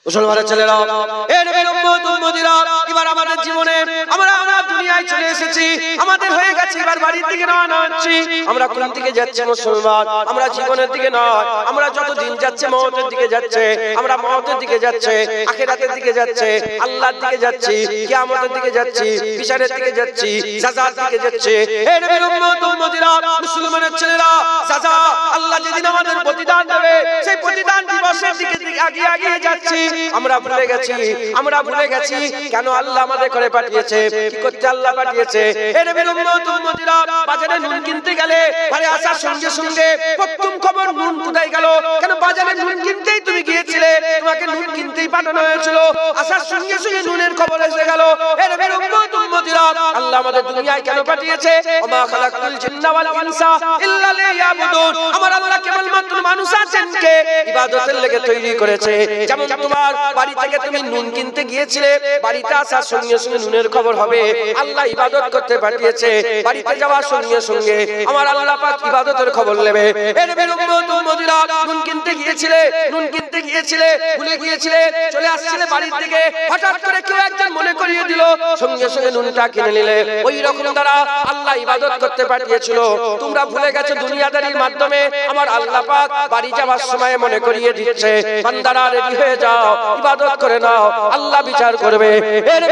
মুসলমানের ছেলেরা, এ নবীর উম্মত উম্মতিরা, এবার আমাদের জীবনে আমরা দুনিয়ায় চলে এসেছি, আমাদের হয়ে গেছে, এবার বাড়ির দিকে রওনা হচ্ছি। আমরা কোন দিকে যাচ্ছি মুসলমান? আমরা জীবনের দিকে নয়, আমরা যত দিন যাচ্ছে মওতের দিকে যাচ্ছে, আমরা মওতের দিকে যাচ্ছে, আখিরাতের দিকে যাচ্ছে, আল্লাহর দিকে যাচ্ছি, কিয়ামতের দিকে যাচ্ছি, বিচারের দিকে যাচ্ছি, সাজার দিকে যাচ্ছে। এ নবীর উম্মত উম্মতিরা, মুসলমানের ছেলেরা, সাজা আল্লাহ যেদিন আমাদের প্রতিদান দেবে, সেই প্রতিদান দিবসের দিকে এগিয়ে যাচ্ছি। আমরা ভুলে গেছি কেন আল্লাহ আমাদের করে পাঠিয়েছে, কি করতে আল্লাহ পাঠিয়েছে। এ নবীর উম্মত উম্মতিরা, বাজারে নুন কিনতে গেলে ঘরে আসার সঙ্গে সঙ্গে প্রথম খবর নুন কোথায় গেল? কেন বাজারে নুন কিনতেই তুমি গিয়েছিলে, তোমাকে নুন কিনতেই পাঠানো হয়েছিল, আসার সঙ্গে সঙ্গে নুনের খবর এসে গেল। এ নবীর উম্মত উম্মতিরা, আল্লাহ আমাদের দুনিয়ায় কেন পাঠিয়েছে? ওমা খালাকতুল জিন্না ওয়াল ইনসা ইল্লা লিয়াবুদুন। আমার আল্লাহ কেবলমাত্র মানুষ আছেনকে ইবাদতের লেগে তৈরি করেছে। যেমন তোমার বাড়ি থেকে তুমি নুন কিনতে গিয়েছিলে, বাড়িতে আসার সঙ্গে সঙ্গে নুনের খবর হবে, আল্লাহ ইবাদত করতে পাঠিয়েছে। বাড়িতে যাওয়ার সঙ্গে সঙ্গে আমার আল্লাহ পাক ইবাদতের খবর নেবে। এ নবীর উম্মত উম্মতিরা, নুন কিনতে গিয়েছিলে, ভুলে গিয়েছিলে, চলে আসছিলে বাড়ির দিকে, হঠাৎ করে কেউ একজন মনে করিয়ে দিল, সঙ্গে সঙ্গে নুনটা কিনে নিলে। ওই রকম দ্বারা আল্লাহ ইবাদত করতে পাঠিয়েছিল, তোমরা ভুলে গেছো। দুনিয়াদারির মাধ্যমে আমার আল্লাহ পাক বাড়ি যাওয়ার সময় মনে করিয়ে দিচ্ছে, বান্দারা রেডি হয়ে যাও, ইবাদত করে নাও, আল্লাহ বিচার করবে।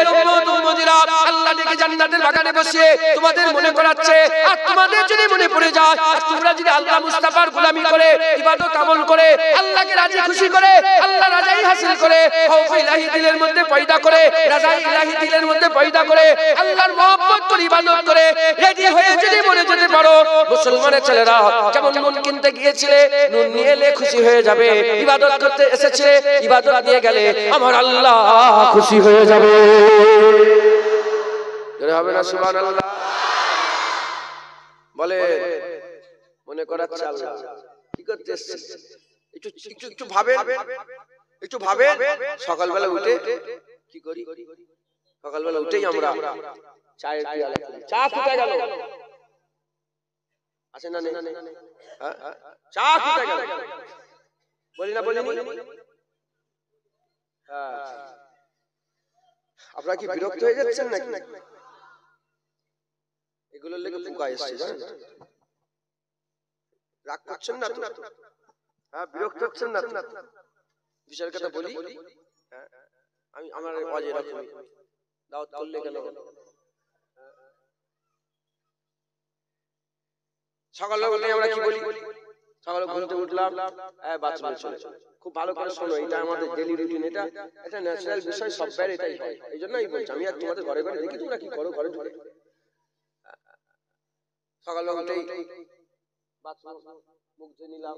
এর উম্মত উম্মতিরা, আল্লাহ ডেকে জান্নাতের বাগানে বসিয়ে তোমাদের মনে করাচ্ছে। আর তোমাদের যদি মনে পড়ে যায়, আর তোমরা যদি আল্লাহ মুস্তাফার গোলামি করে, ইবাদত আমল করে, আল্লাহকে রাজি খুশি করে, আল্লাহ রাজাই হাসিল করে, খৌফ ইলাহি দিলের মধ্যে পয়দা করে, রাজা ইলাহি দিলের মধ্যে পয়দা করে, আল্লাহর মহব্বত করে ইবাদত করে রেডি হয়ে যদি মনে যেতে পারো, মুসলমানের ছেলেরা, যেমন নুন কিনতে গিয়েছিলে, নুন নিয়ে এলে খুশি হয়ে যাবে। ইবাদত করতে এসেছে, ইবাদত নিয়ে গেলে আমার আল্লাহ খুশি হয়ে যাবে। হবে না সুবহানাল্লাহ? বলে মনে করাচ্ছে আল্লাহ কি করতে এসেছে। একটু ভাবে, সকালবেলা উঠে কি করি? সকালবেলা উঠেই আমরা চায়ের পিয়ালা করি। চা কোথায় গেল? আছে না নেই? চা কোথায় গেল? বলিনি? আপনারা কি বিরক্ত হয়ে যাচ্ছেন নাকি? এগুলোর লেগে পোকা এসছে, জানেন? রাগ করছেন না তো? বিরক্ত হচ্ছেন না তো? বিষয়ের কথা বলি, আমি আমার ওয়াজে রাখি, দাওয়াত করলে কেন? সকালবেলা উঠে আমরা কি বলি? সকালে ঘুম থেকে উঠলাম, বাথরুমে চলে। খুব ভালো করে শোনো, এটা আমাদের ডেইলি রুটিন, এটা ন্যাচারাল বিষয়, সব বাইরে এটাই হয়। এই জন্যই বলছি, আমি আর তোমাদের ঘরে ঘরে দেখি তোমরা কি করো, ঘরে ঢুকে সকালবেলা উঠেই বাথরুম মুখ ধুয়ে নিলাম,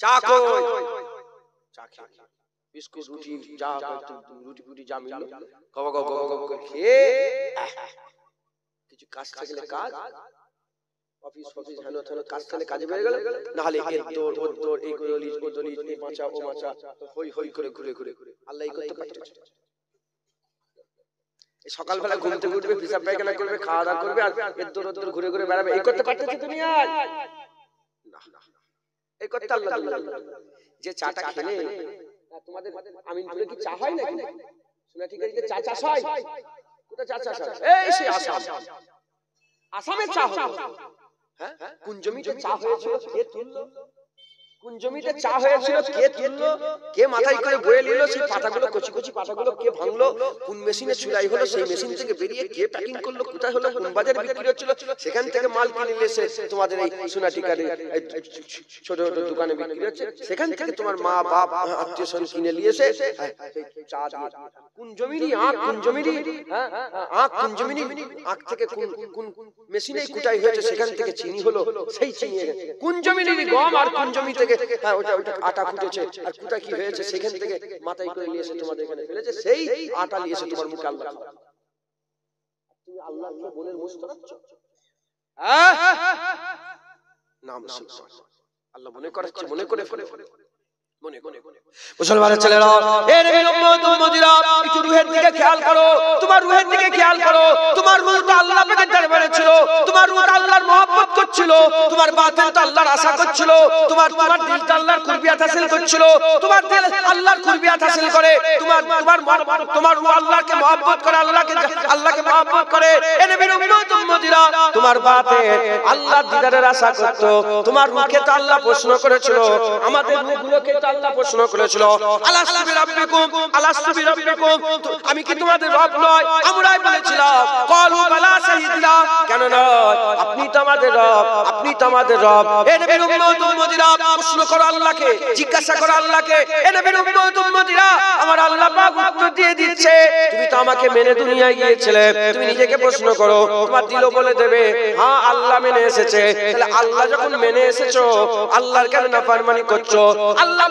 চা কই? চা খেয়ে বিস্কুট রুটি যা রুটি ফুটি যা মিলল গব গব করে খেয়ে কিছু কাজ থাকলে কাজ, অফিস হেন কাজ থাকলে কাজে বেরিয়ে গেল, নাহলে ওর এই গলি এই মাচা ও মাচা হই করে ঘুরে আল্লাহ এই করতে পারছে। সকালবেলা ঘুম থেকে উঠবে, পেশাব পায়খানা করবে, খাওয়া দাওয়া করবে, আর এর ঘুরে বেড়াবে, এই করতে পারতেছে দুনিয়ায় না। এই করতে আল্লাহ যে চাটা খেলে তোমাদের আমিনপুরে কি চা হয় নাকি? শুনে ঠিক আছে, চা চাষ হয় কোথায়? চা চাষ হয় এই সেই আসামের চা হয়। হ্যাঁ, কোন জমিতে চা হয়েছিল কে তুললো? কোন জমিতে চা হয়েছিল কে তুললো? কে মাথায় করে বয়ে নিল? সেই পাতাগুলো, কচি পাতাগুলো কে ভাঙলো? কোন মেশিনে চুলাই হলো? সেই মেশিন থেকে বেরিয়ে কে প্যাকিং করলো? কোথায় হলো? কোন বাজারে বিক্রি হচ্ছিল? সেখান থেকে মাল কিনে নিয়ে এসে তোমাদের এই সোনাটিকারে ছোট ছোট দোকানে বিক্রি হচ্ছে, সেখান থেকে তোমার মা বাপ আত্মীয় স্বজন কিনে নিয়ে এসে চা দিয়ে। কোন জমিরই আখ, কোন জমিরই আখ, কোন জমিরই আখ থেকে কোন মেশিনে কুটাই হয়েছে, সেখান থেকে চিনি হলো, সেই চিনি কোন জমিরই গম, আর কোন জমি থেকে ওটা আটা ফুটেছে, আর কোথা কি হয়েছে, সেখান থেকে মাথায় করে নিয়ে এসে তোমাদের এখানে ফেলেছে, সেই আটা নিয়ে এসে তোমার মুখে আল্লাহ। তুমি আল্লাহকে বোনের মুখ করাচ্ছ? নাম আল্লাহ মনে করাচ্ছে, মনে করে ফেলে মনে করে মুসলমানের ছেলেরা, এ নবীর উম্মত উম্মতিরা, একটু রূহের দিকে খেয়াল করো, তোমার রূহের দিকে খেয়াল করো। তোমার রূহ তো আল্লাহ পাকের দরবারে ছিল, তোমার রূহ তো আল্লাহর মহব্বত করছিল, তোমার বাতিন তো আল্লাহর আশা করছিল, তোমার দিল তো আল্লাহর কুরবিয়াত হাসিল করছিল, তোমার দিল আল্লাহর কুরবিয়াত হাসিল করে, তোমার রূহ আল্লাহকে মহব্বত করে, আল্লাহকে মহব্বত করে। এ নবীর উম্মত উম্মতিরা, তোমার বাতিন আল্লাহর দিদারের আশা করত, তোমার রূহকে তো আল্লাহ প্রশ্ন করেছিল, আমাদের রূহগুলোকে তো আল্লাহ প্রশ্ন করেছিল, আলাস্তু বিরাব্বিকুম আলাস্তু বিরাব্বিকুম, আমি কি তোমাদের রব নয়? আমরাই বলেছিলাম, ক্বালু বালা শাহিদনা, কেন নয়, আপনি তো আমাদের রব, আপনি তো আমাদের রব। এ নবীর উম্মত উম্মতিরা, প্রশ্ন করো আল্লাহকে, জিজ্ঞাসা করো আল্লাহকে। এ নবীর উম্মত উম্মতিরা, আমার আল্লাহ পাক উত্তর দিয়ে দিচ্ছে, তুমি তো আমাকে মেনে দুনিয়ায় গিয়েছিলে, তুমি নিজেকে প্রশ্ন করো, তোমার দিলও বলে দেবে হ্যাঁ আল্লাহ মেনে এসেছে। তাহলে আল্লাহ যখন মেনে এসেছো, আল্লাহর কেন নাফরমানি করছো? আল্লাহ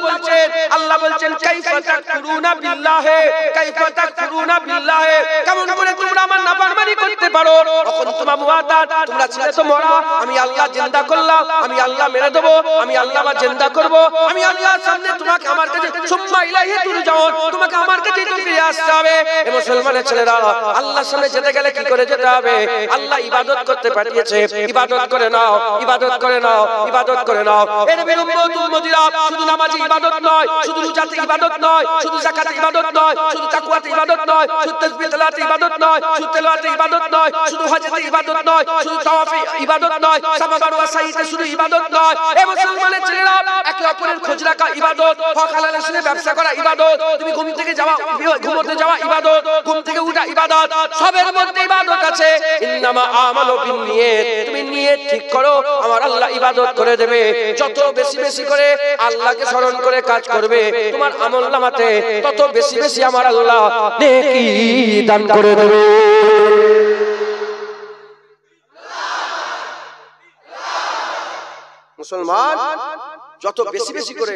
বলছেন কাইফা তাকফুরুনা বিল্লাহি, কাইফা তাকফুরুনা বিল্লাহি, কেমন করে তোমরা আমার নাফরমানি করতে পারো? তখন তোমার মুআতাদ, তোমরা ছিলে তো মরা, আমি আল্লাহ জিন্দা করলাম, আমি আল্লাহ মেরে দেব, আমি আল্লাহ আবার জিন্দা করব, আমি আল্লাহর সামনে তোমাকে আমার কাছে সুম্মা ইলাইহি তুরজাউন, তোমাকে আমার কাছে তো ফিরে আসতে হবে। এ মুসলমানের ছেলেরা, আল্লাহর সামনে যেতে গেলে কি করে যেতে হবে? আল্লাহ ইবাদত করতে পাঠিয়েছে, ইবাদত করে নাও, ইবাদত করে নাও, ইবাদত করে নাও। এ নবীর উম্মত উম্মতিরা, শুধু নামাজে ইবাদত নয়, শুধু রোজাতে ইবাদত নয়, শুধু যাকাতে ইবাদত নয়, শুধু তাকওয়াতে ইবাদত নয়, শুধু তাসবিহ তেলাওয়াতে ইবাদত নয়, শুধু তেলাওয়াতে ইবাদত নয়, শুধু হজেতে ইবাদত নয়, শুধু তাওয়াফে ইবাদত নয়, সাফা মারওয়া সাইতে শুধু ইবাদত নয়। এ মুসলমানের ছেলেরা, একে অপরের খোঁজ রাখা ইবাদত, হক হালালের সাথে ব্যবসা করা ইবাদত, তুমি ঘুম থেকে যাওয়া, ঘুমোতে যাওয়া ইবাদত, ঘুম থেকে উঠা ইবাদত, সবের মধ্যে ইবাদত আছে। ইন্নামা আমালু বিন্নিয়াত, তুমি নিয়ত ঠিক করো, আমার আল্লাহ ইবাদত করে দেবে। যত বেশি বেশি করে আল্লাহকে স্মরণ করে কাজ করবে, তোমার আমলনামাতে তত বেশি বেশি আমার আল্লাহ নেকি দান করে দেবে। মুসলমান যত বেশি বেশি করে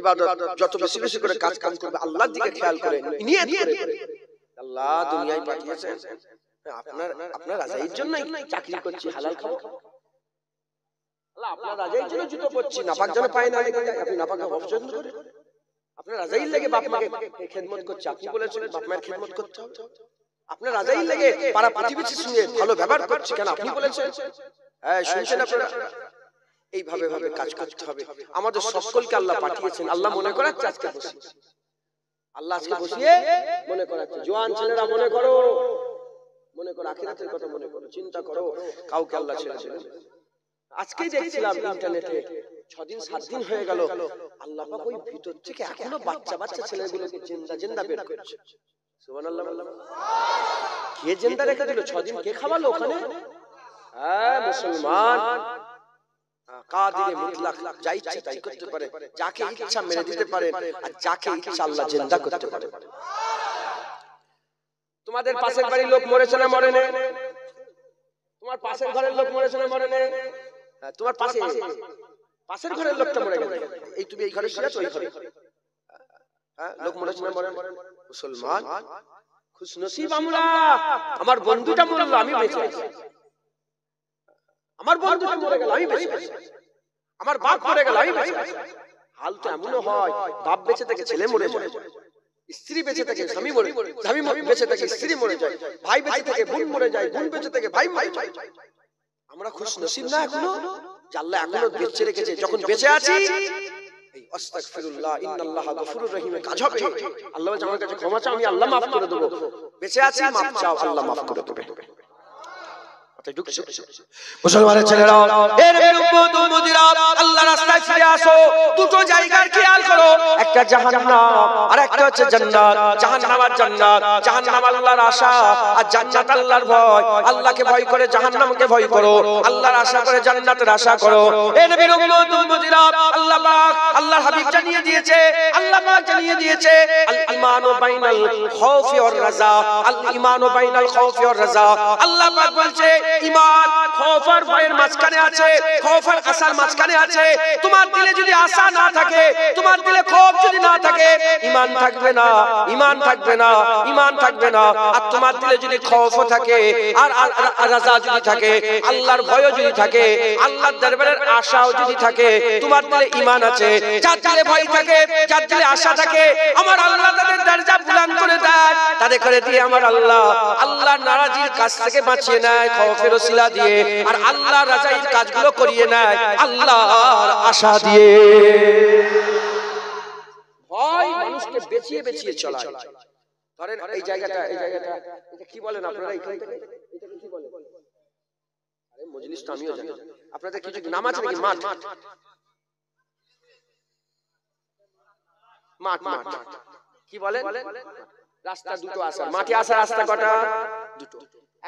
ইবাদত, যত বেশি বেশি করে কাজ করবে, আল্লাহর দিকে খেয়াল করে নিয়ত করে, আল্লাহ দুনিয়ায় পাঠিয়েছেন, আপনার রাজাইয়ের জন্যই চাকরি করছি, হালাল খাবো, আপনার রাজাইয়ের জন্য জুতো পরছি, নাপাক যেন পায় না লেগে যায়, আপনি নাপাক অপছন্দ করেন, আপনার রাজাইয়ের লেগে বাপ মাকে খেদমত করছে, আপনি বলেছেন বাপ মায়ের খেদমত করতে হবে, আপনার রাজাইয়ের লেগে পাড়া প্রতিবেশীর সঙ্গে ভালো ব্যবহার করছি, কেন আপনি বলেছেন। হ্যাঁ, শুনছেন আপনারা? এইভাবে ভাবে কাজ করতে হবে। আমাদের সকলকে আল্লাহ পাঠিয়েছেন, আল্লাহ মনে করাচ্ছে আজকে বসে, আল্লাহ আজকে বসিয়ে মনে করাচ্ছে, জওয়ান ছেলেরা মনে করো, মনে করো আখিরাতের কথা, মনে করো, চিন্তা করো, কাউকে আল্লাহ ছেড়েছিলেন। আজকেই দেখছিলাম ইন্টারনেটে, 6 দিন 7 দিন হয়ে গেল, আল্লাহ পাক ওই ভিতর থেকে এখনো বাচ্চা বাচ্চা ছেলেগুলোকে জিন্দা জিন্দা বের করছে। সুবহানাল্লাহ। কে জিন্দা রেখে দিল? 6 দিন কে খাওয়ালো ওখানে? হ্যাঁ মুসলমান, কাদিরে মুতলাক, যা ইচ্ছা তাই করতে পারে, যাকে ইচ্ছা মেরে দিতে পারে, আর যাকে ইচ্ছা আল্লাহ জিন্দা করতে পারে। তোমাদের পাশের বাড়ির লোক মরেছে না মরে না? তোমার পাশের ঘরের লোক মরেছে না মরে না? তোমার পাশের ঘরের লোকটা মরে গেল, এই তুমি এই ঘরে শুয়ে আছো, ওই ঘরে লোক মরেছে না মরে না? মুসলমান খুশনসিব আমরা, আমার বন্ধুটা মরলো, আমি বেঁচে আছি, আমার বন্ধুটা মরে গেল, আমি বেঁচে আছি, আমার বাপ মরে গেল, আমি বেঁচে আছি। হাল তো এমনও হয়, বাপ বেঁচে থেকে ছেলে মরে যায়, স্ত্রী বেঁচে থেকে স্বামী মরে, স্বামী বেঁচে থেকে স্ত্রী মরে যায়, ভাই বেঁচে থেকে বোন মরে যায়, বোন বেঁচে থেকে ভাই মরে যায়। আমরা খুশনসিব না এখনো, যে আল্লাহ এখনো বেঁচে রেখেছে। যখন বেঁচে আছি, এই আস্তাগফিরুল্লাহ ইন্নাল্লাহা গফুরুর রহিমে কাজ হবে। আল্লাহ বলে আমার কাছে ক্ষমা চাও, আমি আল্লাহ মাফ করে দেব। বেঁচে আছি, মাফ চাও, আল্লাহ মাফ করে দেবে। মুসলমানের ছেলেরা, এর উম্মত উম্মতিরা, আল্লাহর রাস্তায় ফিরে আসো। দুটো জায়গার খেয়াল করো, একটা জাহান্নাম আর একটা হচ্ছে জান্নাত। জাহান্নাম আর জান্নাত, জাহান্নাম আল্লাহর আশা আর জান্নাত আল্লাহর ভয়। আল্লাহকে ভয় করে জাহান্নামকে ভয় করো, আল্লাহর আশা করে জান্নাতের আশা করো। এ নবীর উম্মত উম্মতিরা, আল্লাহ পাক, আল্লাহর হাবিব জানিয়ে দিয়েছে, আল্লাহ পাক জানিয়ে দিয়েছে, আল ঈমানু বাইনাল খাউফি ওয়ার রাজা, আল ঈমানু বাইনাল খাউফি ওয়ার রাজা। আল্লাহ পাক বলছে ঈমান খৌফ আর ভয়ের মাঝখানে আছে, খৌফ আর আশার মাঝখানে আছে। তোমার দিলে যদি আশা না থাকে, তোমার দিলে খৌফ যদি না থাকে, ঈমান থাকবে না, ঈমান থাকবে না, ঈমান থাকবে না। আর তোমার দিলে যদি খৌফ থাকে আর রাজা যদি থাকে, আল্লাহর ভয়ও যদি থাকে, আল্লাহর দরবারের আশাও যদি থাকে, তোমার দিলে ঈমান আছে। যার দিলে ভয় থাকে, যার দিলে আশা থাকে, আমার আল্লাহ তাদের দরজা বুলন্দ করে দেয়, তাদের করে দিয়ে আমার আল্লাহ আল্লাহর নারাজির কাছ থেকে বাঁচিয়ে নেয় খৌফের ওসিলা দিয়ে, আর আল্লাহ রাজার কাজগুলো করিয়ে নেয় আল্লাহর আশা দিয়ে। ভয় মানুষকে বেঁচিয়ে বেঁচিয়ে চলায়। ধরেন এই জায়গাটা, এই জায়গাটা এটা কি বলেন আপনারা? এখান থেকে এটাকে কি বলেন? আরে মজলিস তো আমিও জানি। আপনাদের কিছু নাম আছে নাকি? মাঠ, মাঠ, মাঠ কি বলেন? রাস্তা দুটো আছে, মাঠে আসার রাস্তা কটা? দুটো।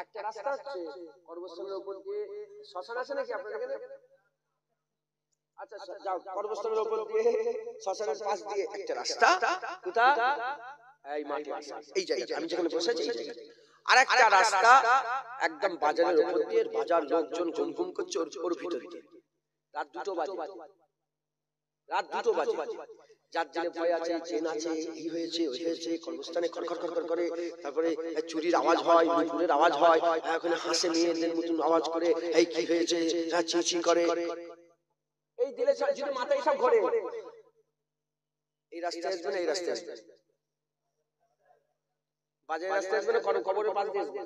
একটা রাস্তা হচ্ছে কর্মস্থলের উপর দিয়ে, শ্মশান আছে নাকি আপনাদের এখানে? আচ্ছা যাও, কর্মস্থলের উপর দিয়ে শ্মশানের পাশ দিয়ে একটা রাস্তা, কোথা? এই মাঠে আসা, এই জায়গা আমি যেখানে বসে আছি এই জায়গা। আর একটা রাস্তা একদম বাজারের উপর দিয়ে, বাজার লোকজন ঘুমঘুম করছে ওর ভিতর দিয়ে। রাত 2টো বাজে, রাত 2টো বাজে। যার দিলে ভয় আছে, চেন আছে, এই হয়েছে ওই হয়েছে, কর্মস্থানে খড়খড় খড়খড় করে, তারপরে চুরির আওয়াজ হয়, নুপুরের আওয়াজ হয়, ওখানে হাসে মেয়েদের মতন আওয়াজ করে, এই কি হয়েছে, চিঁচি করে। এই দিলে যদি মাথায় সব ঘোরে, এই রাস্তায় আসবে না, এই রাস্তায় আসবে, বাজারের রাস্তায় আসবে না, কবরের পাশ দিয়ে আসবে।